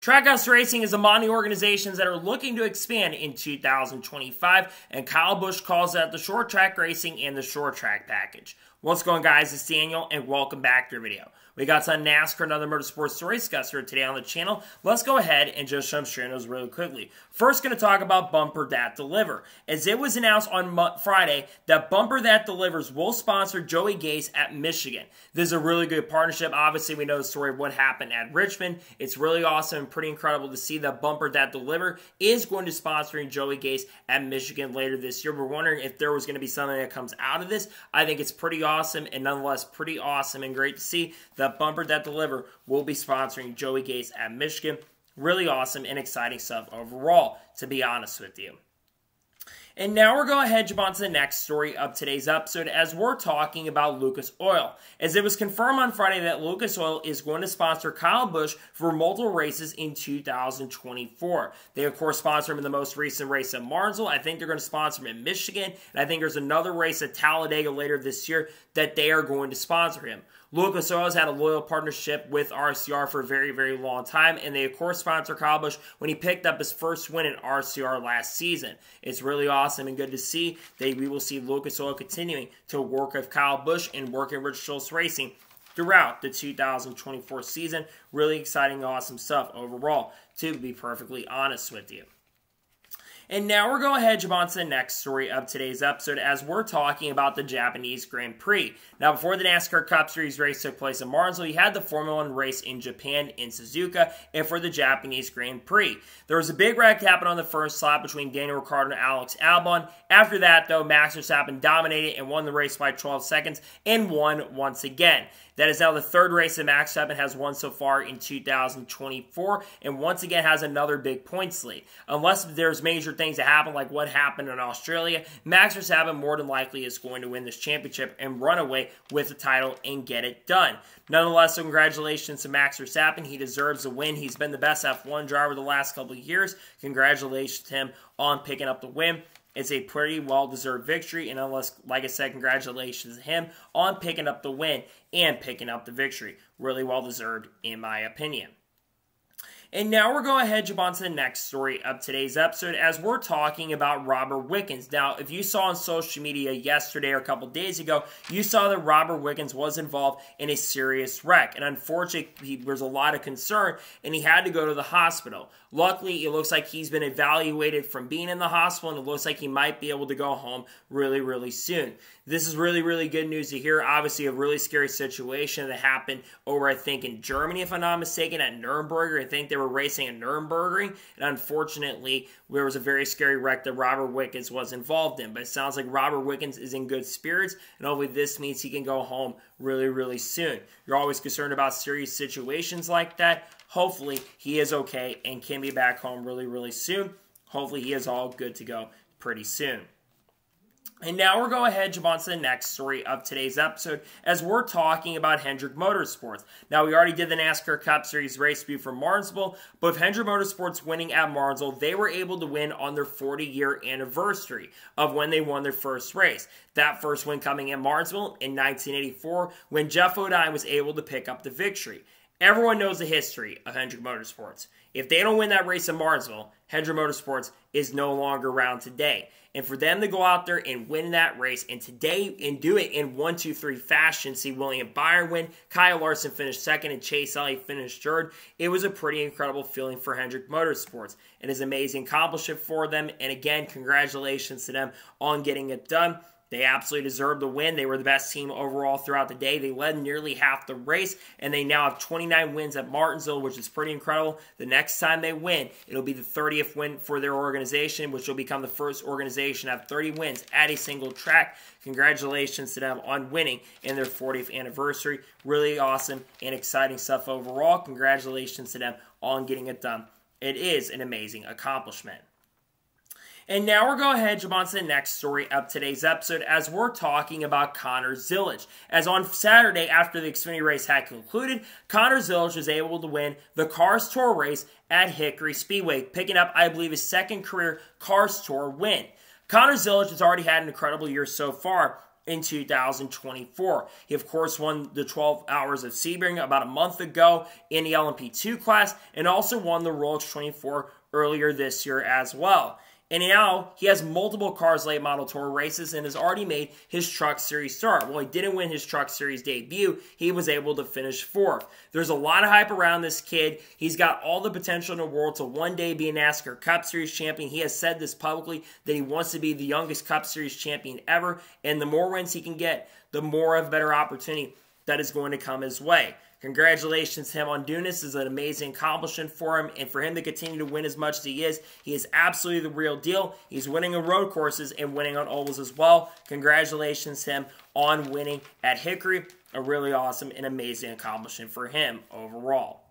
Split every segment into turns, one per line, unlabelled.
Trackhouse Racing is among the organizations that are looking to expand in 2025, and Kyle Busch calls out the short track racing and the short track package. What's going on, guys? It's Daniel, and welcome back to the video. We got some Nascar and other motorsports stories discussed here today on the channel. Let's go ahead and just jump straight into those really quickly. First, going to talk about Bumper That Deliver, as it was announced on Friday that Bumper That Delivers will sponsor Joey Gase at Michigan. This is a really good partnership. Obviously, we know the story of what happened at Richmond. It's really awesome and pretty incredible to see that Bumper That Deliver is going to sponsoring Joey Gase at Michigan later this year. We're wondering if there was going to be something that comes out of this. I think it's pretty awesome and nonetheless pretty awesome and great to see that Bumper That Deliver will be sponsoring Joey Gase at Michigan. Really awesome and exciting stuff overall, to be honest with you. And now we're going to head on to the next story of today's episode, as we're talking about Lucas Oil. As it was confirmed on Friday that Lucas Oil is going to sponsor Kyle Busch for multiple races in 2024. They, of course, sponsor him in the most recent race at Martinsville. I think they're going to sponsor him in Michigan. And I think there's another race at Talladega later this year that they are going to sponsor him. Lucas Oil has had a loyal partnership with RCR for a very, very long time, and they, of course, sponsor Kyle Busch when he picked up his first win in RCR last season. It's really awesome and good to see that we will see Lucas Oil continuing to work with Kyle Busch and work in Rich Schultz Racing throughout the 2024 season. Really exciting, awesome stuff overall, to be perfectly honest with you. And now we're going to head on to the next story of today's episode, as we're talking about the Japanese Grand Prix. Now, before the NASCAR Cup Series race took place in Martinsville, you had the Formula 1 race in Japan, in Suzuka, and for the Japanese Grand Prix. There was a big wreck happen on the first lap between Daniel Ricciardo and Alex Albon. After that, though, Max Verstappen dominated and won the race by 12 seconds and won once again. That is now the third race that Max Verstappen has won so far in 2024, and once again has another big points lead. Unless there's major things that happen, like what happened in Australia, Max Verstappen more than likely is going to win this championship and run away with the title and get it done. Nonetheless, so congratulations to Max Verstappen. He deserves a win. He's been the best F1 driver the last couple of years. Congratulations to him on picking up the win. It's a pretty well-deserved victory, and unless, like I said, congratulations to him on picking up the win and picking up the victory. Really well-deserved, in my opinion. And now we're going to head on to the next story of today's episode, as we're talking about Robert Wickens. Now, if you saw on social media yesterday or a couple days ago, you saw that Robert Wickens was involved in a serious wreck. And unfortunately, there was a lot of concern, and he had to go to the hospital. Luckily, it looks like he's been evaluated from being in the hospital, and it looks like he might be able to go home really, really soon. This is really, really good news to hear. Obviously, a really scary situation that happened over, I think, in Germany, if I'm not mistaken, at Nürburgring. I think they were racing at Nürburgring, and unfortunately, there was a very scary wreck that Robert Wickens was involved in. But it sounds like Robert Wickens is in good spirits, and hopefully this means he can go home really, really soon. You're always concerned about serious situations like that. Hopefully, he is okay and can be back home really, really soon. Hopefully, he is all good to go pretty soon. And now we're going to head on to the next story of today's episode, as we're talking about Hendrick Motorsports. Now, we already did the NASCAR Cup Series race review from Martinsville, but with Hendrick Motorsports winning at Martinsville, they were able to win on their 40-year anniversary of when they won their first race. That first win coming in Martinsville in 1984, when Jeff O'Dine was able to pick up the victory. Everyone knows the history of Hendrick Motorsports. If they don't win that race in Martinsville, Hendrick Motorsports is no longer around today. And for them to go out there and win that race, and today and do it in 1-2-3 fashion, see William Byron win, Kyle Larson finished second, and Chase Elliott finished third, it was a pretty incredible feeling for Hendrick Motorsports. It is an amazing accomplishment for them, and again, congratulations to them on getting it done. They absolutely deserved the win. They were the best team overall throughout the day. They led nearly half the race, and they now have 29 wins at Martinsville, which is pretty incredible. The next time they win, it'll be the 30th win for their organization, which will become the first organization to have 30 wins at a single track. Congratulations to them on winning in their 40th anniversary. Really awesome and exciting stuff overall. Congratulations to them on getting it done. It is an amazing accomplishment. And now we're going to head on to the next story of today's episode, as we're talking about Conor Zillich. As on Saturday, after the Xfinity race had concluded, Conor Zillich was able to win the Cars Tour race at Hickory Speedway, picking up, I believe, his second career Cars Tour win. Conor Zillich has already had an incredible year so far. in 2024. He, of course, won the 12 Hours of Sebring about a month ago in the LMP2 class and also won the Rolex 24 earlier this year as well. And now he has multiple Cars Late Model Tour races and has already made his Truck Series start. While he didn't win his Truck Series debut, he was able to finish 4th. There's a lot of hype around this kid. He's got all the potential in the world to one day be a NASCAR Cup Series champion. He has said this publicly that he wants to be the youngest Cup Series champion ever. And the more wins he can get, the more of a better opportunity that is going to come his way. Congratulations to him on doing this. This is an amazing accomplishment for him, and for him to continue to win as much as he is absolutely the real deal. He's winning on road courses and winning on ovals as well. Congratulations to him on winning at Hickory. A really awesome and amazing accomplishment for him overall.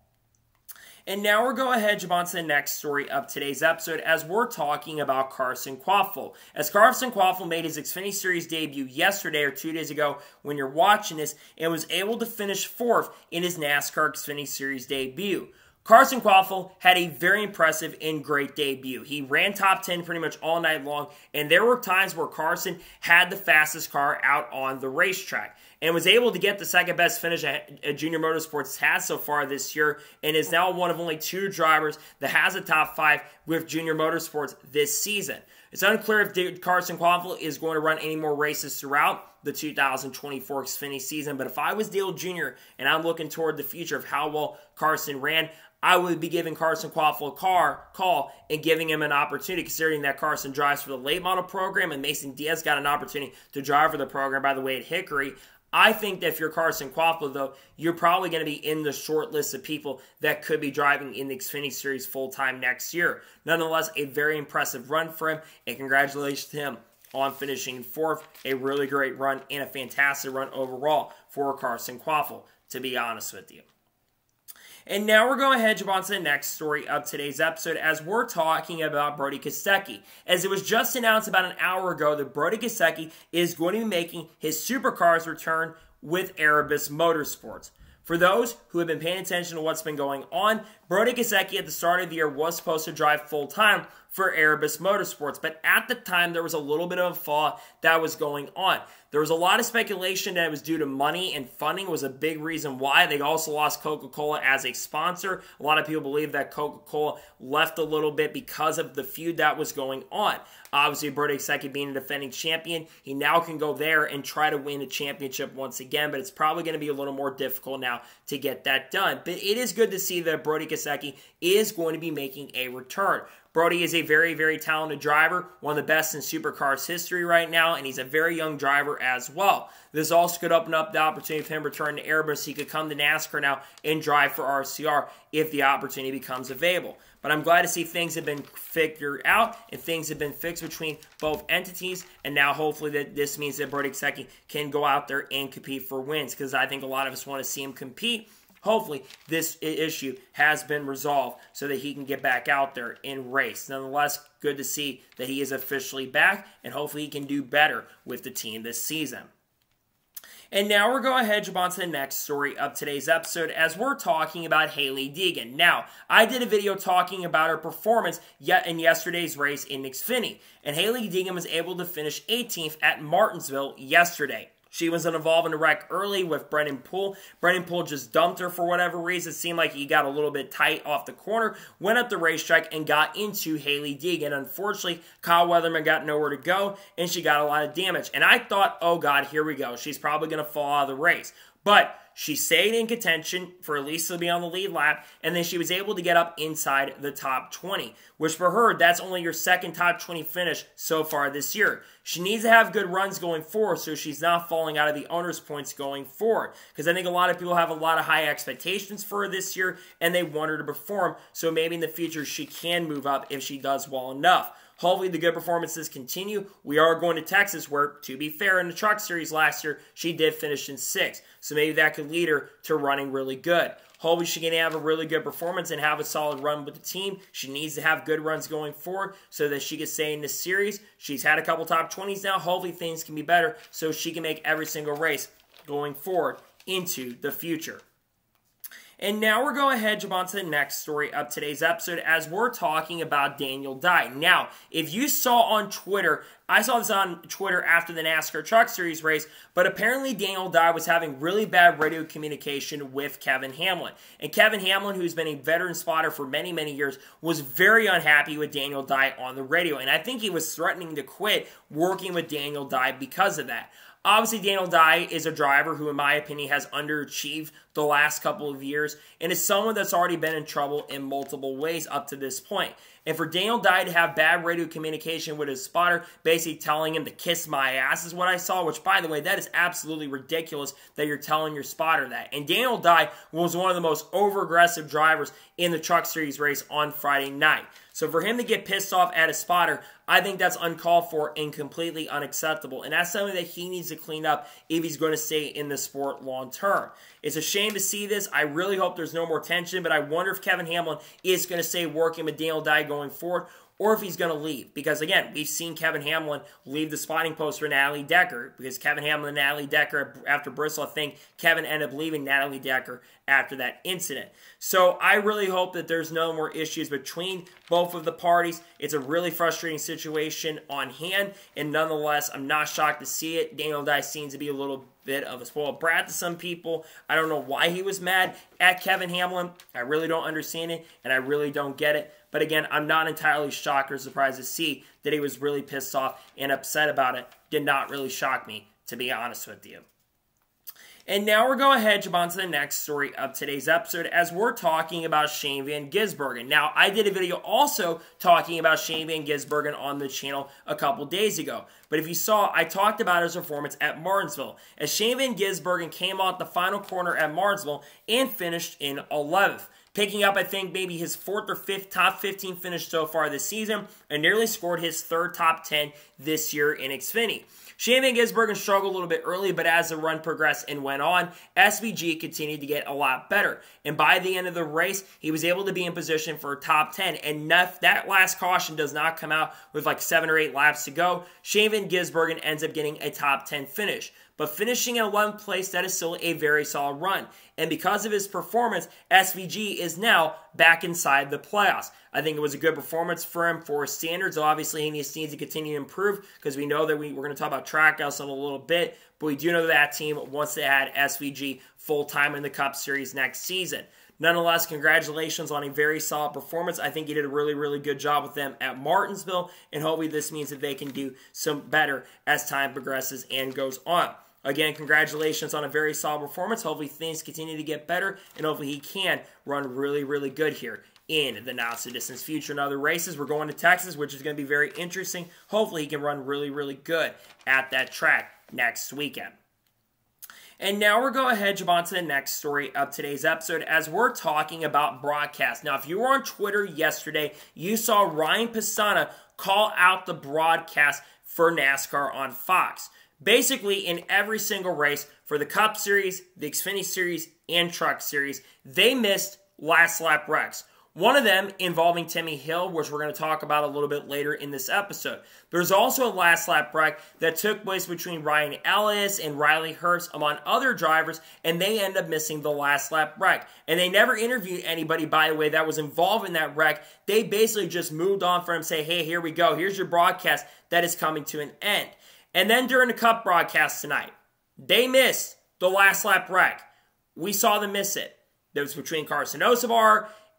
And now we're going to jump on to the next story of today's episode as we're talking about Carson Quiffa. As Carson Quiffa made his Xfinity Series debut yesterday or 2 days ago when you're watching this and was able to finish 4th in his NASCAR Xfinity Series debut. Carson Quiffa had a very impressive and great debut. He ran top 10 pretty much all night long, and there were times where Carson had the fastest car out on the racetrack and was able to get the second best finish at Junior Motorsports has so far this year and is now one of only 2 drivers that has a top 5 with Junior Motorsports this season. It's unclear if Carson Quiffa is going to run any more races throughout the 2024 Xfinity season, but if I was Dale Jr. and I'm looking toward the future of how well Carson ran, I would be giving Carson Quiffa a call and giving him an opportunity, considering that Carson drives for the late model program and Mason Diaz got an opportunity to drive for the program, by the way, at Hickory. I think that if you're Carson Quiffa, though, you're probably going to be in the short list of people that could be driving in the Xfinity Series full-time next year. Nonetheless, a very impressive run for him, and congratulations to him on finishing 4th. A really great run and a fantastic run overall for Carson Quiffa, to be honest with you. And now we're going to jump on to the next story of today's episode as we're talking about Brody Ceci. As it was just announced about an hour ago that Brody Ceci is going to be making his supercars return with Erebus Motorsports. For those who have been paying attention to what's been going on, Brody Ceci at the start of the year was supposed to drive full-time for Erebus Motorsports, but at the time there was a little bit of a flaw that was going on. There was a lot of speculation that it was due to money, and funding was a big reason why. They also lost Coca-Cola as a sponsor. A lot of people believe that Coca-Cola left a little bit because of the feud that was going on. Obviously, Brody Ceci being a defending champion, he now can go there and try to win a championship once again, but it's probably going to be a little more difficult now to get that done. But it is good to see that Brody Ceci is going to be making a return. Brody is a very, very talented driver, one of the best in supercars history right now, and he's a very young driver as well. This also could open up the opportunity for him to return to Erebus. He could come to NASCAR now and drive for RCR if the opportunity becomes available. But I'm glad to see things have been figured out and things have been fixed between both entities, and now hopefully that this means that Brody Ceci can go out there and compete for wins, because I think a lot of us want to see him compete. Hopefully, this issue has been resolved so that he can get back out there and race. Nonetheless, good to see that he is officially back, and hopefully he can do better with the team this season. And now we're going to jump on to the next story of today's episode as we're talking about Hailie Deegan. Now, I did a video talking about her performance in yesterday's race in Xfinity, and Hailie Deegan was able to finish 18th at Martinsville yesterday. She was involved in a wreck early with Brendan Poole. Brendan Poole just dumped her for whatever reason. It seemed like he got a little bit tight off the corner, went up the racetrack, and got into Hailie Deegan. Unfortunately, Kyle Weatherman got nowhere to go, and she got a lot of damage. And I thought, oh God, here we go. She's probably going to fall out of the race. But she stayed in contention for at least to be on the lead lap, and then she was able to get up inside the top 20, which for her, that's only your second top 20 finish so far this year. She needs to have good runs going forward so she's not falling out of the owner's points going forward, because I think a lot of people have a lot of high expectations for her this year, and they want her to perform, so maybe in the future she can move up if she does well enough. Hopefully the good performances continue. We are going to Texas where, to be fair, in the Truck Series last year, she did finish in 6th. So maybe that could lead her to running really good. Hopefully she can have a really good performance and have a solid run with the team. She needs to have good runs going forward so that she can stay in this series. She's had a couple top 20s now. Hopefully things can be better so she can make every single race going forward into the future. And now we're going ahead, jump on to the next story of today's episode as we're talking about Daniel Dye. Now, if you saw on Twitter, I saw this on Twitter after the NASCAR Truck Series race, but apparently Daniel Dye was having really bad radio communication with Kevin Hamlin. And Kevin Hamlin, who's been a veteran spotter for many, many years, was very unhappy with Daniel Dye on the radio. And I think he was threatening to quit working with Daniel Dye because of that. Obviously, Daniel Dye is a driver who, in my opinion, has underachieved the last couple of years and is someone that's already been in trouble in multiple ways up to this point. And for Daniel Dye to have bad radio communication with his spotter, basically telling him to kiss my ass is what I saw, which, by the way, that is absolutely ridiculous that you're telling your spotter that. And Daniel Dye was one of the most over-aggressive drivers in the Truck Series race on Friday night. So for him to get pissed off at his spotter, I think that's uncalled for and completely unacceptable. And that's something that he needs to clean up if he's going to stay in the sport long term. It's a shame to see this. I really hope there's no more tension, but I wonder if Kevin Hamlin is going to stay working with Daniel Dye going forward, or if he's going to leave. Because, again, we've seen Kevin Hamlin leave the spotting post for Natalie Decker, because Kevin Hamlin and Natalie Decker, after Bristol, I think Kevin ended up leaving Natalie Decker after that incident. So I really hope that there's no more issues between both of the parties. It's a really frustrating situation on hand, and nonetheless, I'm not shocked to see it. Daniel Dye seems to be a little bit of a spoiled brat to some people. I don't know why he was mad at Kevin Hamlin. I really don't understand it, and I really don't get it. But again, I'm not entirely shocked or surprised to see that he was really pissed off and upset about it. Did not really shock me, to be honest with you. And now we're going ahead, jump on to the next story of today's episode as we're talking about Shane Van Gisbergen. Now, I did a video also talking about Shane Van Gisbergen on the channel a couple days ago. But if you saw, I talked about his performance at Martinsville as Shane Van Gisbergen came out the final corner at Martinsville and finished in 11th. Picking up, I think, maybe his 4th or 5th top 15 finish so far this season and nearly scored his 3rd top 10 this year in Xfinity. Shane Van Gisbergen struggled a little bit early, but as the run progressed and went on, SVG continued to get a lot better. And by the end of the race, he was able to be in position for a top 10. And that last caution does not come out with like 7 or 8 laps to go. Shane Van Gisbergen ends up getting a top 10 finish. But finishing in 11th place, that is still a very solid run. And because of his performance, SVG is now back inside the playoffs. I think it was a good performance for him for his standards. Obviously, he needs to continue to improve because we know that we're going to talk about Trackhouse in a little bit. But we do know that team wants to add SVG full-time in the Cup Series next season. Nonetheless, congratulations on a very solid performance. I think he did a really, really good job with them at Martinsville, and hopefully this means that they can do some better as time progresses and goes on. Again, congratulations on a very solid performance. Hopefully things continue to get better, and hopefully he can run really, really good here in the not-so-distant future. In other races, we're going to Texas, which is going to be very interesting. Hopefully he can run really, really good at that track next weekend. And now we're going ahead, jump on to the next story of today's episode as we're talking about broadcast. Now, if you were on Twitter yesterday, you saw Ryan Pisana call out the broadcast for NASCAR on Fox. Basically, in every single race for the Cup Series, the Xfinity Series, and Truck Series, they missed last lap wrecks. One of them involving Timmy Hill, which we're going to talk about a little bit later in this episode. There's also a last lap wreck that took place between Ryan Ellis and Riley Herbst, among other drivers, and they end up missing the last lap wreck. And they never interviewed anybody, by the way, that was involved in that wreck. They basically just moved on from him, say, hey, here we go. Here's your broadcast that is coming to an end. And then during the Cup broadcast tonight, they missed the last lap wreck. We saw them miss it. It was between Carson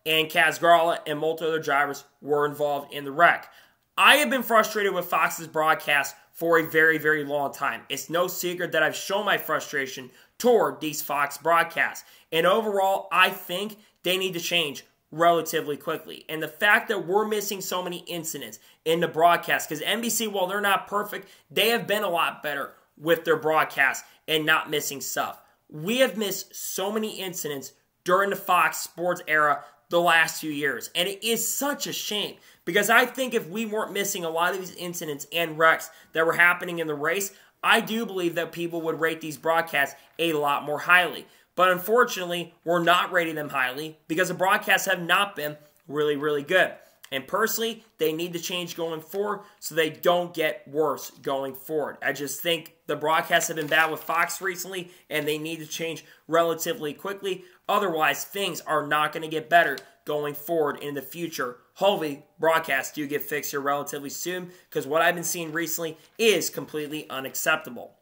and Kaz Grala, and multiple other drivers were involved in the wreck. I have been frustrated with Fox's broadcast for a very, very long time. It's no secret that I've shown my frustration toward these Fox broadcasts. And overall, I think they need to change relatively quickly. And the fact that we're missing so many incidents in the broadcast, because NBC, while they're not perfect, they have been a lot better with their broadcast and not missing stuff. We have missed so many incidents during the Fox Sports era the last few years. And it is such a shame because I think if we weren't missing a lot of these incidents and wrecks that were happening in the race, I do believe that people would rate these broadcasts a lot more highly. But unfortunately, we're not rating them highly because the broadcasts have not been really, really good. And personally, they need to change going forward so they don't get worse going forward. I just think the broadcasts have been bad with Fox recently, and they need to change relatively quickly. Otherwise, things are not going to get better going forward in the future. Hopefully, broadcasts do get fixed here relatively soon, because what I've been seeing recently is completely unacceptable.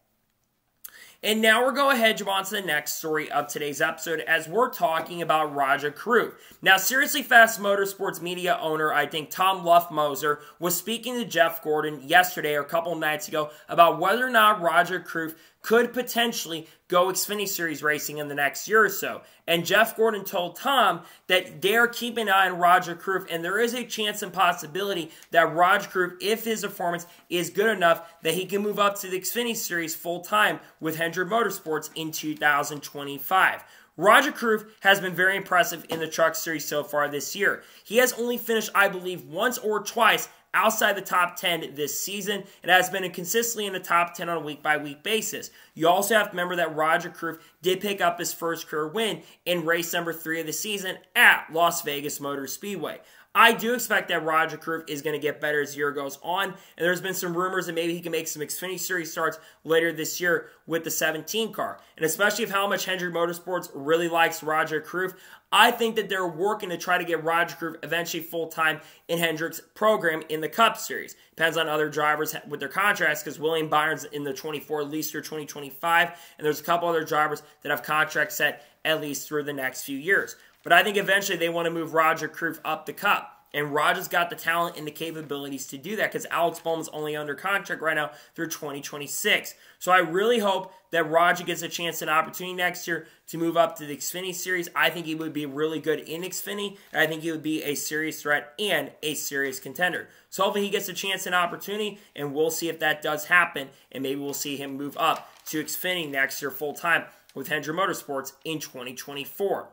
And now we're going ahead and jump on to the next story of today's episode as we're talking about Rajah Caruth. Now, Seriously Fast Motorsports media owner, I think Tom Luftmoser, was speaking to Jeff Gordon yesterday or a couple nights ago about whether or not Rajah Caruth could potentially go Xfinity Series racing in the next year or so. And Jeff Gordon told Tom that they're keeping an eye on Rajah Caruth, and there is a chance and possibility that Rajah Caruth, if his performance is good enough, that he can move up to the Xfinity Series full-time with Hendrick Motorsports in 2025. Rajah Caruth has been very impressive in the Truck Series so far this year. He has only finished, I believe, once or twice outside the top 10 this season, and has been consistently in the top 10 on a week-by-week basis. You also have to remember that Rajah Caruth did pick up his first career win in race number 3 of the season at Las Vegas Motor Speedway. I do expect that Rajah Caruth is going to get better as the year goes on, and there's been some rumors that maybe he can make some Xfinity Series starts later this year with the 17 car. And especially with how much Hendrick Motorsports really likes Rajah Caruth, I think that they're working to try to get Rajah Caruth eventually full-time in Hendrick's program in the Cup Series. Depends on other drivers with their contracts, because William Byron's in the 24 at least through 2025, and there's a couple other drivers that have contracts set at least through the next few years. But I think eventually they want to move Rajah Caruth up the Cup. And Rajah's got the talent and the capabilities to do that, because Alex Bowman's only under contract right now through 2026. So I really hope that Rajah gets a chance and opportunity next year to move up to the Xfinity Series. I think he would be really good in Xfinity, and I think he would be a serious threat and a serious contender. So hopefully he gets a chance and opportunity, and we'll see if that does happen, and maybe we'll see him move up to Xfinity next year full-time with Hendrick Motorsports in 2024.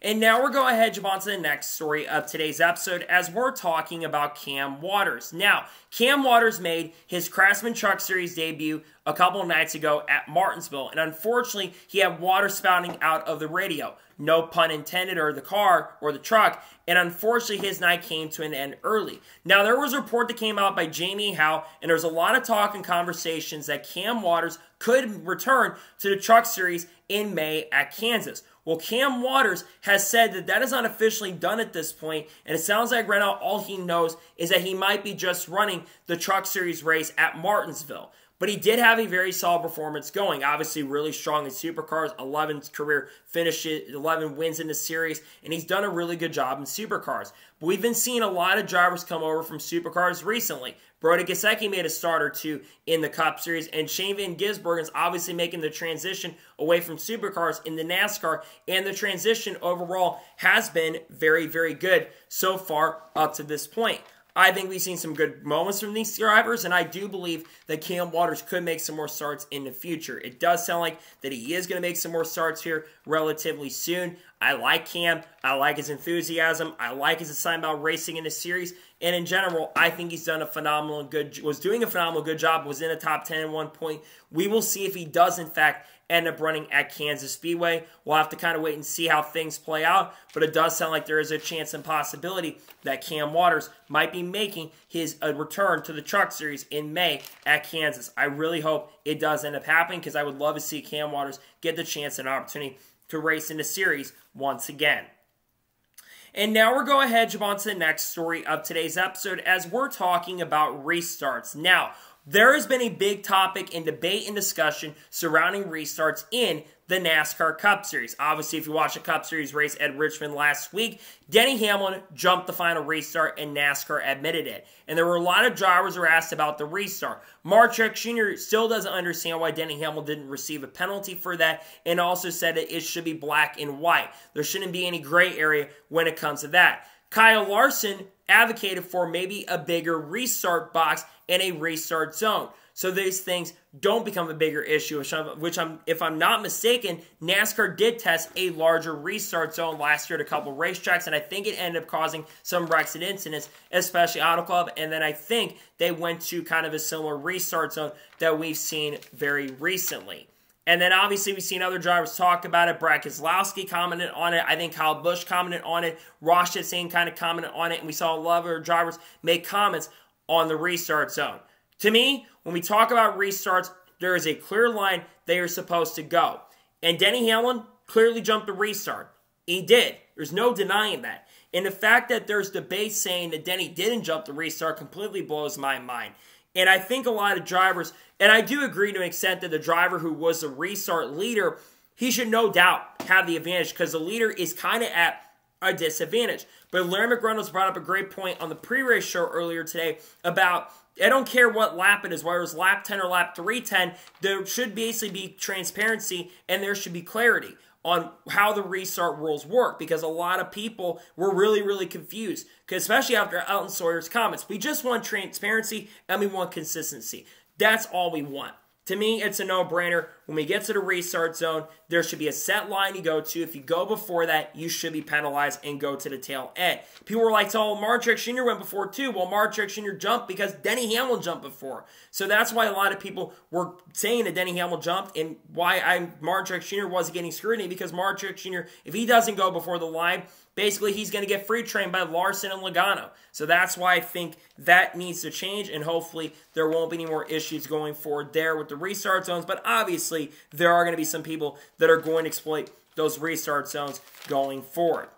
And now we're going ahead and jump on to the next story of today's episode as we're talking about Cam Waters. Now, Cam Waters made his Craftsman Truck Series debut a couple of nights ago at Martinsville, and unfortunately, he had water spouting out of the radio. No pun intended, or the car, or the truck, and unfortunately, his night came to an end early. Now, there was a report that came out by Jamie Howe, and there was a lot of talk and conversations that Cam Waters could return to the Truck Series in May at Kansas. Well, Cam Waters has said that that is not officially done at this point, and it sounds like right now all he knows is that he might be just running the Truck Series race at Martinsville. But he did have a very solid performance going. Obviously, really strong in Supercars, 11 career finishes, 11 wins in the series, and he's done a really good job in Supercars. But we've been seeing a lot of drivers come over from Supercars recently. Brody Ceci made a start or two in the Cup Series, and Shane Van Gisbergen is obviously making the transition away from Supercars in the NASCAR, and the transition overall has been very, very good so far up to this point. I think we've seen some good moments from these drivers, and I do believe that Cam Waters could make some more starts in the future. It does sound like that he is going to make some more starts here relatively soon. I like Cam. I like his enthusiasm. I like his assignment about racing in the series. And in general, I think he's done was doing a phenomenal good job, was in the top 10 at one point. We will see if he does, in fact, end up running at Kansas Speedway. We'll have to kind of wait and see how things play out, but it does sound like there is a chance and possibility that Cam Waters might be making his return to the Truck Series in May at Kansas. I really hope it does end up happening, because I would love to see Cam Waters get the chance and opportunity to race in the series once again. And now we're going ahead and jump on to the next story of today's episode as we're talking about restarts. Now, there has been a big topic and debate and discussion surrounding restarts in the NASCAR Cup Series. Obviously, if you watch a Cup Series race at Richmond last week, Denny Hamlin jumped the final restart and NASCAR admitted it. And there were a lot of drivers who were asked about the restart. Mark Truex Jr. still doesn't understand why Denny Hamlin didn't receive a penalty for that, and also said that it should be black and white. There shouldn't be any gray area when it comes to that. Kyle Larson advocated for maybe a bigger restart box and a restart zone, so these things don't become a bigger issue, if I'm not mistaken, NASCAR did test a larger restart zone last year at a couple of racetracks, and I think it ended up causing some wrecks and incidents, especially Auto Club, and then I think they went to kind of a similar restart zone that we've seen very recently. And then obviously we've seen other drivers talk about it. Brad Keselowski commented on it. I think Kyle Busch commented on it. Ross Chastain kind of commented on it. And we saw a lot of other drivers make comments on the restart zone. To me, when we talk about restarts, there is a clear line they are supposed to go. And Denny Hamlin clearly jumped the restart. He did. There's no denying that. And the fact that there's debate saying that Denny didn't jump the restart completely blows my mind. And I think a lot of drivers, and I do agree to an extent that the driver who was the restart leader, he should no doubt have the advantage because the leader is kind of at a disadvantage. But Larry McReynolds brought up a great point on the pre-race show earlier today about, I don't care what lap it is, whether it's lap 10 or lap 310, there should basically be transparency and there should be clarity on how the restart rules work, because a lot of people were really, really confused, especially after Elton Sawyer's comments. We just want transparency and we want consistency. That's all we want. To me, it's a no-brainer. When we get to the restart zone, there should be a set line you go to. If you go before that, you should be penalized and go to the tail end. People were like, oh, Martinsville Jr. went before too. Well, Martinsville Jr. jumped because Denny Hamlin jumped before. So that's why a lot of people were saying that Denny Hamlin jumped, and why Martinsville Jr. wasn't getting scrutiny, because Martinsville Jr., if he doesn't go before the line, basically he's going to get free trained by Larson and Logano. So that's why I think that needs to change, and hopefully there won't be any more issues going forward there with the restart zones. But obviously, there are going to be some people that are going to exploit those restart zones going forward.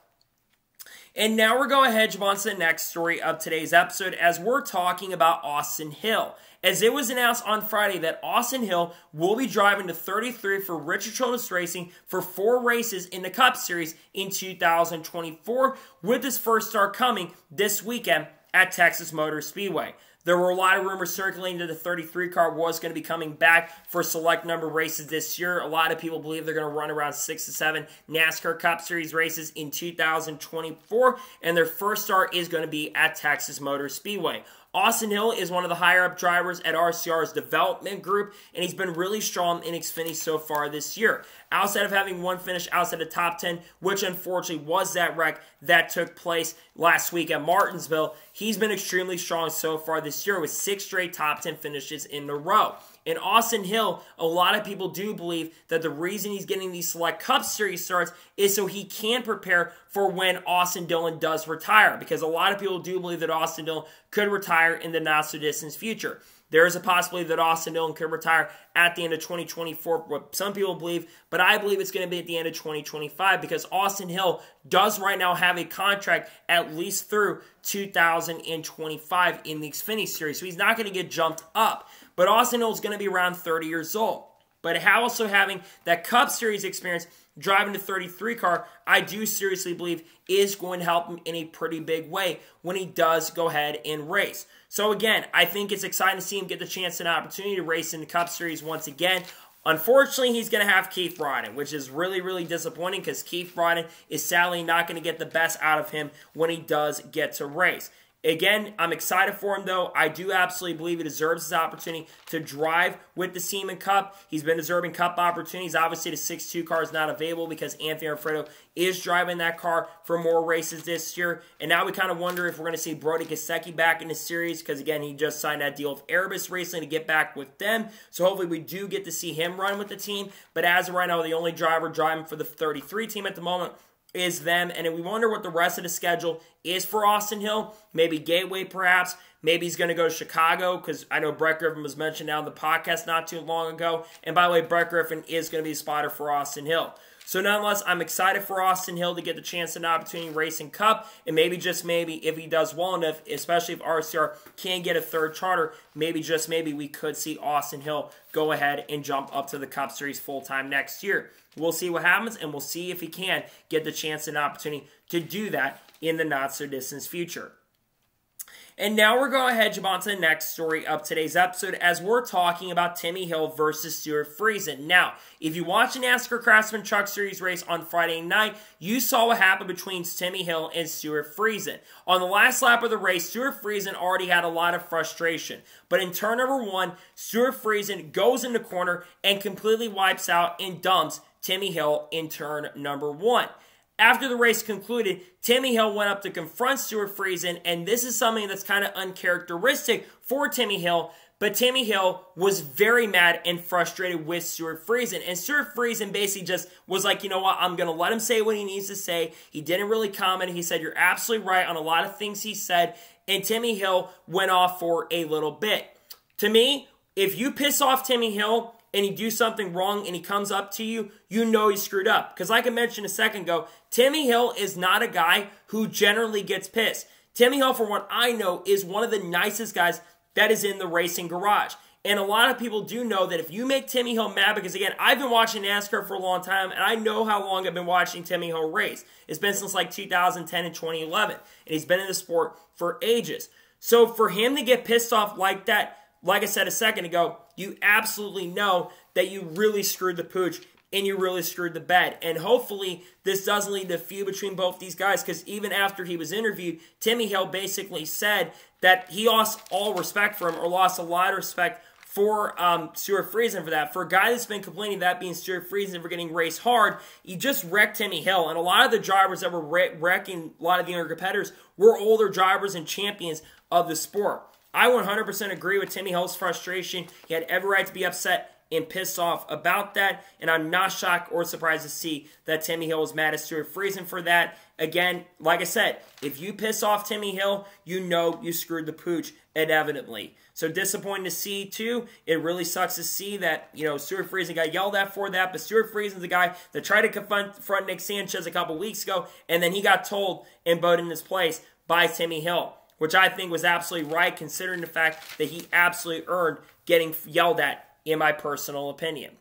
And now we're going ahead, jump on to the next story of today's episode, as we're talking about Austin Hill. As it was announced on Friday that Austin Hill will be driving to 33 for Richard Childress Racing for 4 races in the Cup Series in 2024, with his first start coming this weekend at Texas Motor Speedway. There were a lot of rumors circulating that the 33 car was going to be coming back for select number of races this year. A lot of people believe they're going to run around 6 to 7 NASCAR Cup Series races in 2024, and their first start is going to be at Texas Motor Speedway. Austin Hill is one of the higher-up drivers at RCR's development group, and he's been really strong in Xfinity so far this year. Outside of having one finish outside the top 10, which unfortunately was that wreck that took place last week at Martinsville, he's been extremely strong so far this year with 6 straight top 10 finishes in a row. In Austin Hill, a lot of people do believe that the reason he's getting these select Cup Series starts is so he can prepare for when Austin Dillon does retire, because a lot of people do believe that Austin Dillon could retire in the not-so-distant future. There is a possibility that Austin Dillon could retire at the end of 2024, what some people believe, but I believe it's going to be at the end of 2025, because Austin Hill does right now have a contract at least through 2025 in the Xfinity Series, so he's not going to get jumped up. But Austin Hill is going to be around 30 years old. But also having that Cup Series experience, driving the 33 car, I do seriously believe is going to help him in a pretty big way when he does go ahead and race. So again, I think it's exciting to see him get the chance and opportunity to race in the Cup Series once again. Unfortunately, he's going to have Keith Brodin, which is really, really disappointing, because Keith Brodin is sadly not going to get the best out of him when he does get to race. Again, I'm excited for him, though. I do absolutely believe he deserves his opportunity to drive with the Seaman Cup. He's been deserving Cup opportunities. Obviously, the 6'2 car is not available because Anthony Alfredo is driving that car for more races this year. And now we kind of wonder if we're going to see Brody Ceci back in the series, because, again, he just signed that deal with Erebus Racing to get back with them. So hopefully we do get to see him run with the team. But as of right now, the only driver driving for the 33 team at the moment is them, and we wonder what the rest of the schedule is for Austin Hill. Maybe Gateway, perhaps. Maybe he's going to go to Chicago, because I know Brett Griffin was mentioned now in the podcast not too long ago. And by the way, Brett Griffin is going to be a spotter for Austin Hill. So nonetheless, I'm excited for Austin Hill to get the chance and opportunity to race in Cup, and maybe, just maybe, if he does well enough, especially if RCR can get a third charter, maybe, just maybe, we could see Austin Hill go ahead and jump up to the Cup Series full-time next year. We'll see what happens, and we'll see if he can get the chance and opportunity to do that in the not-so-distant future. And now we're going ahead, jump on to the next story of today's episode, as we're talking about Timmy Hill versus Stewart-Friesen. Now, if you watch a NASCAR Craftsman Truck Series race on Friday night, you saw what happened between Timmy Hill and Stewart-Friesen. On the last lap of the race, Stewart-Friesen already had a lot of frustration. But in turn number 1, Stewart-Friesen goes in the corner and completely wipes out and dumps Timmy Hill in turn number 1. After the race concluded, Timmy Hill went up to confront Stewart-Friesen, and this is something that's kind of uncharacteristic for Timmy Hill, but Timmy Hill was very mad and frustrated with Stewart-Friesen. And Stewart-Friesen basically just was like, you know what, I'm going to let him say what he needs to say. He didn't really comment. He said, you're absolutely right on a lot of things he said. And Timmy Hill went off for a little bit. To me, if you piss off Timmy Hill and he do something wrong and he comes up to you, you know he screwed up. Because like I mentioned a second ago, Timmy Hill is not a guy who generally gets pissed. Timmy Hill, from what I know, is one of the nicest guys that is in the racing garage. And a lot of people do know that if you make Timmy Hill mad, because again, I've been watching NASCAR for a long time, and I know how long I've been watching Timmy Hill race. It's been since like 2010 and 2011, and he's been in the sport for ages. So for him to get pissed off like that, like I said a second ago, you absolutely know that you really screwed the pooch and you really screwed the bed. And hopefully this doesn't lead to a feud between both these guys, because even after he was interviewed, Timmy Hill basically said that he lost all respect for him, or lost a lot of respect for Stewart-Friesen for that. For a guy that's been complaining, that being Stewart-Friesen, for getting raced hard, he just wrecked Timmy Hill. And a lot of the drivers that were wrecking a lot of the younger competitors were older drivers and champions of the sport. I 100% agree with Timmy Hill's frustration. He had every right to be upset and pissed off about that, and I'm not shocked or surprised to see that Timmy Hill was mad at Stewart-Friesen for that. Again, like I said, if you piss off Timmy Hill, you know you screwed the pooch inevitably. So disappointing to see, too. It really sucks to see that, you know, Stewart-Friesen got yelled at for that, but Stewart-Friesen's the guy that tried to confront Nick Sanchez a couple weeks ago, and then he got told and voted in his place by Timmy Hill, which I think was absolutely right, considering the fact that he absolutely earned getting yelled at, in my personal opinion.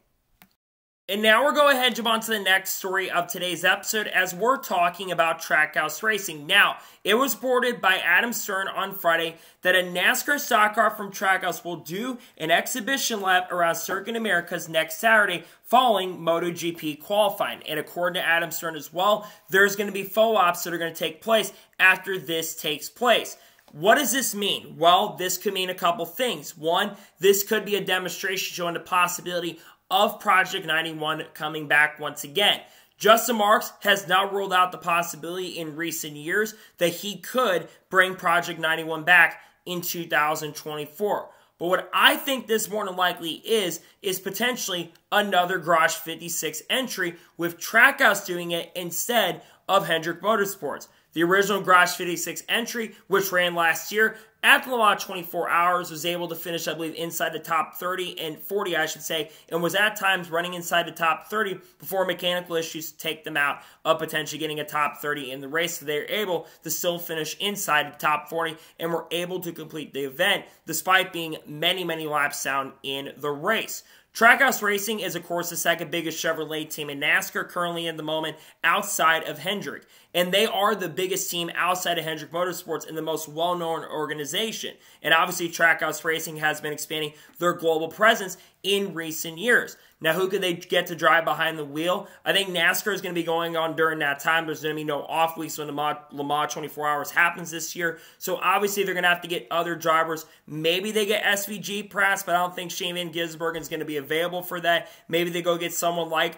And now we're going ahead and jump on to the next story of today's episode, as we're talking about Trackhouse Racing. Now, it was reported by Adam Stern on Friday that a NASCAR stock car from Trackhouse will do an exhibition lap around Circuit Americas next Saturday following MotoGP qualifying. And according to Adam Stern as well, there's going to be photo ops that are going to take place after this takes place. What does this mean? Well, this could mean a couple things. One, this could be a demonstration showing the possibility of Project 91 coming back once again. Justin Marks has not ruled out the possibility in recent years that he could bring Project 91 back in 2024. But what I think this more than likely is potentially another Garage 56 entry, with Trackhouse doing it instead of Hendrick Motorsports. The original Garage 56 entry, which ran last year at the Le Mans 24 Hours, was able to finish, I believe, inside the top 30 and 40, I should say, and was at times running inside the top 30 before mechanical issues take them out of potentially getting a top 30 in the race. So they were able to still finish inside the top 40 and were able to complete the event despite being many, many laps down in the race. Trackhouse Racing is, of course, the second biggest Chevrolet team in NASCAR currently in the moment outside of Hendrick. And they are the biggest team outside of Hendrick Motorsports and the most well-known organization. And obviously, Trackhouse Racing has been expanding their global presence in recent years. Now, who could they get to drive behind the wheel? I think NASCAR is going to be going on during that time. There's going to be no off weeks when the Le Mans 24 Hours happens this year. So, obviously, they're going to have to get other drivers. Maybe they get SVG perhaps, but I don't think Shane Van Gisbergen is going to be available for that. Maybe they go get someone like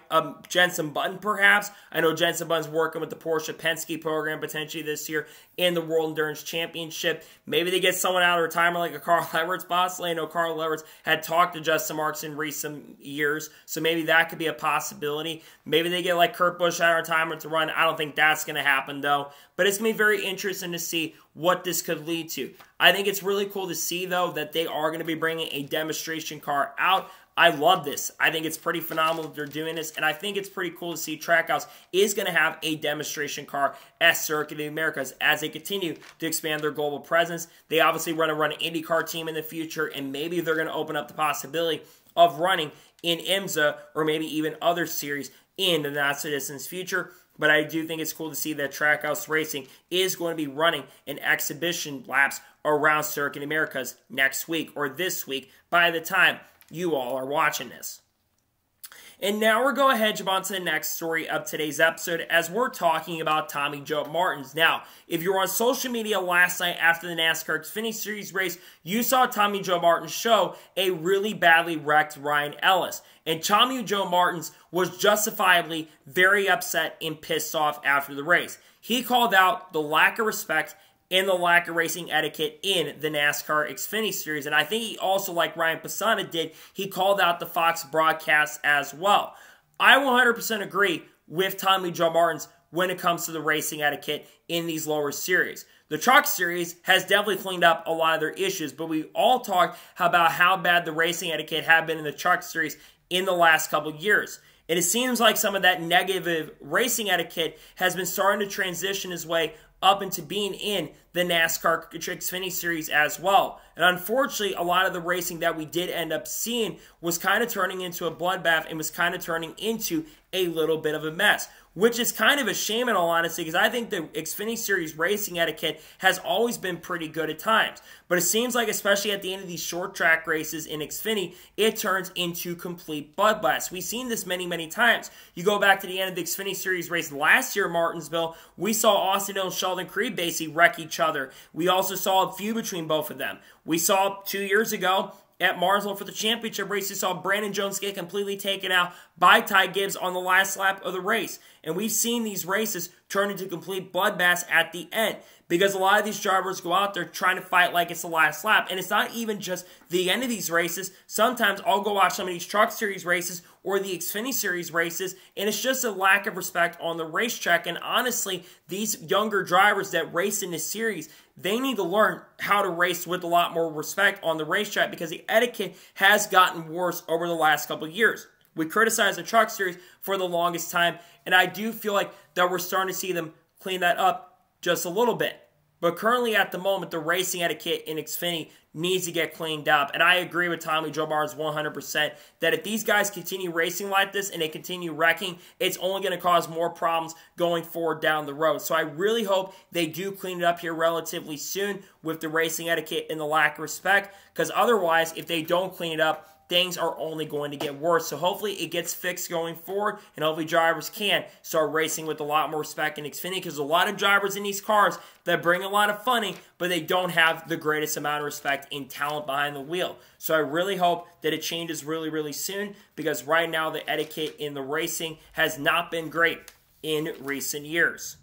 Jenson Button, perhaps. I know Jenson Button's working with the Porsche Penske program potentially this year in the World Endurance Championship. Maybe they get someone out of retirement like a Carl Edwards possibly. I know Carl Edwards had talked to Justin Marks in recent years, so maybe that could be a possibility. Maybe they get like Kurt Busch out of retirement to run. I don't think that's going to happen though, but it's going to be very interesting to see what this could lead to. I think it's really cool to see though that they are going to be bringing a demonstration car out. I love this. I think it's pretty phenomenal that they're doing this, and I think it's pretty cool to see Trackhouse is going to have a demonstration car at Circuit of the Americas as they continue to expand their global presence. They obviously want to run an IndyCar team in the future, and maybe they're going to open up the possibility of running in IMSA or maybe even other series in the not-so-distant future. But I do think it's cool to see that Trackhouse Racing is going to be running an exhibition laps around Circuit of the Americas next week or this week by the time you all are watching this. And now we're going ahead and jump on to the next story of today's episode as we're talking about Tommy Joe Martins. Now, if you were on social media last night after the NASCAR Xfinity Series race, you saw Tommy Joe Martins show a really badly wrecked Ryan Ellis. And Tommy Joe Martins was justifiably very upset and pissed off after the race. He called out the lack of respect in the lack of racing etiquette in the NASCAR Xfinity Series. And I think he also, like Ryan Pisana did, he called out the Fox broadcast as well. I 100% agree with Tommy Joe Martins when it comes to the racing etiquette in these lower series. The Truck Series has definitely cleaned up a lot of their issues, but we all talked about how bad the racing etiquette had been in the Truck Series in the last couple of years. And it seems like some of that negative racing etiquette has been starting to transition its way up into being in the NASCAR Xfinity Series as well. And unfortunately, a lot of the racing that we did end up seeing was kind of turning into a bloodbath and was kind of turning into a little bit of a mess, which is kind of a shame in all honesty, because I think the Xfinity Series racing etiquette has always been pretty good at times. But it seems like, especially at the end of these short track races in Xfinity, it turns into complete bloodbaths. We've seen this many, many times. You go back to the end of the Xfinity Series race last year in Martinsville, we saw Austin Hill and Sheldon Creed basically wreck each other. We also saw a feud between both of them. We saw 2 years ago at Martinsville for the championship race, you saw Brandon Jones get completely taken out by Ty Gibbs on the last lap of the race. And we've seen these races turn into complete bloodbaths at the end, because a lot of these drivers go out there trying to fight like it's the last lap. And it's not even just the end of these races. Sometimes I'll go watch some of these Truck Series races or the Xfinity Series races, and it's just a lack of respect on the racetrack. And honestly, these younger drivers that race in this series, they need to learn how to race with a lot more respect on the racetrack, because the etiquette has gotten worse over the last couple of years. We criticized the Truck Series for the longest time, and I do feel like that we're starting to see them clean that up just a little bit. But currently at the moment, the racing etiquette in Xfinity needs to get cleaned up. And I agree with Tommy Joe Martins 100% that if these guys continue racing like this and they continue wrecking, it's only going to cause more problems going forward down the road. So I really hope they do clean it up here relatively soon with the racing etiquette and the lack of respect, because otherwise, if they don't clean it up, things are only going to get worse. So hopefully it gets fixed going forward, and hopefully drivers can start racing with a lot more respect in Xfinity, because there's a lot of drivers in these cars that bring a lot of funny, but they don't have the greatest amount of respect and talent behind the wheel. So I really hope that it changes really, really soon, because right now the etiquette in the racing has not been great in recent years.